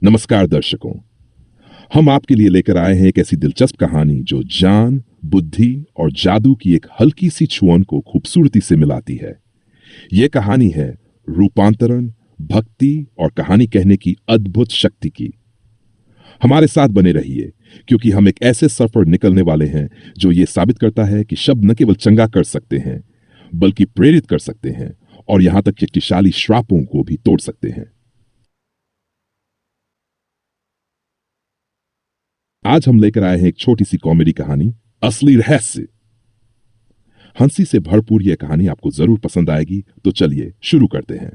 नमस्कार दर्शकों। हम आपके लिए लेकर आए हैं एक ऐसी दिलचस्प कहानी जो ज्ञान, बुद्धि और जादू की एक हल्की सी छुअन को खूबसूरती से मिलाती है। यह कहानी है रूपांतरण, भक्ति और कहानी कहने की अद्भुत शक्ति की। हमारे साथ बने रहिए, क्योंकि हम एक ऐसे सफर निकलने वाले हैं जो ये साबित करता है कि शब्द न केवल चंगा कर सकते हैं, बल्कि प्रेरित कर सकते हैं और यहां तक शक्तिशाली श्रापों को भी तोड़ सकते हैं। आज हम लेकर आए हैं एक छोटी सी कॉमेडी कहानी, असली रहस्य। हंसी से भरपूर यह कहानी आपको जरूर पसंद आएगी, तो चलिए शुरू करते हैं।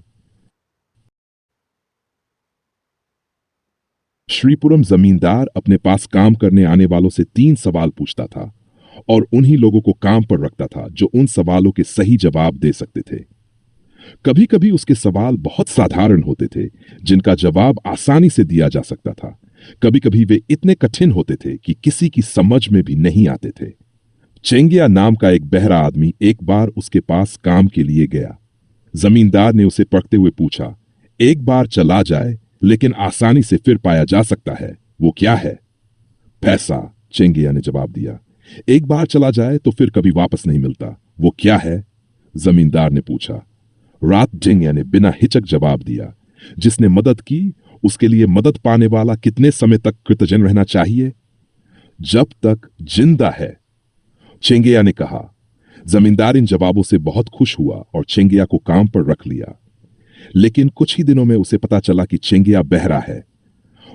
श्रीपुरम जमींदार अपने पास काम करने आने वालों से 3 सवाल पूछता था और उन्हीं लोगों को काम पर रखता था जो उन सवालों के सही जवाब दे सकते थे। कभी कभी उसके सवाल बहुत साधारण होते थे, जिनका जवाब आसानी से दिया जा सकता था। कभी कभी वे इतने कठिन होते थे कि किसी की समझ में भी नहीं आते थे। चेंगिया नाम का एक बहरा आदमी एक बार उसके पास काम के लिए गया। जमींदार ने उसे परखते हुए पूछा, एक बार चला जाए लेकिन आसानी से फिर पाया जा सकता है, वो क्या है? पैसा, चेंगिया ने जवाब दिया। एक बार चला जाए तो फिर कभी वापस नहीं मिलता, वो क्या है? जमींदार ने पूछा। रात चेंगिया ने बिना हिचक जवाब दिया, जिसने मदद की उसके लिए मदद पाने वाला कितने समय तक कृतज्ञ रहना चाहिए? जब तक जिंदा है, चेंगिया ने कहा। जमींदार इन जवाबों से बहुत खुश हुआ और चेंगिया को काम पर रख लिया। लेकिन कुछ ही दिनों में उसे पता चला कि चेंगिया बहरा है।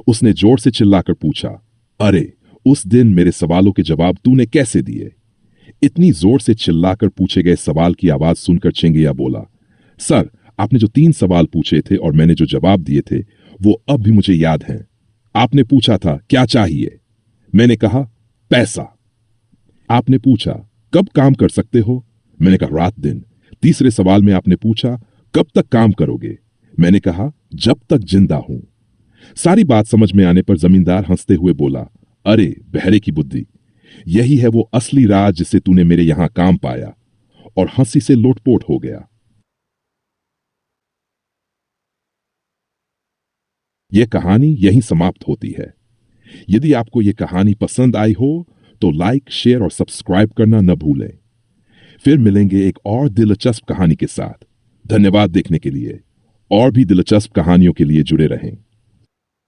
उसने जोर से चिल्लाकर पूछा, अरे, उस दिन मेरे सवालों के जवाब तूने कैसे दिए? इतनी जोर से चिल्लाकर पूछे गए सवाल की आवाज सुनकर चेंगिया बोला, सर, आपने जो 3 सवाल पूछे थे और मैंने जो जवाब दिए थे, वो अब भी मुझे याद हैं। आपने पूछा था क्या चाहिए? मैंने कहा पैसा। आपने पूछा कब काम कर सकते हो? मैंने कहा रात दिन। तीसरे सवाल में आपने पूछा कब तक काम करोगे? मैंने कहा जब तक जिंदा हूं। सारी बात समझ में आने पर जमींदार हंसते हुए बोला, अरे बहरे की बुद्धि, यही है वो असली राज जिसे तूने मेरे यहां काम पाया। और हंसी से लोटपोट हो गया। यह कहानी यहीं समाप्त होती है। यदि आपको यह कहानी पसंद आई हो तो लाइक, शेयर और सब्सक्राइब करना न भूलें। फिर मिलेंगे एक और दिलचस्प कहानी के साथ। धन्यवाद देखने के लिए। और भी दिलचस्प कहानियों के लिए जुड़े रहें।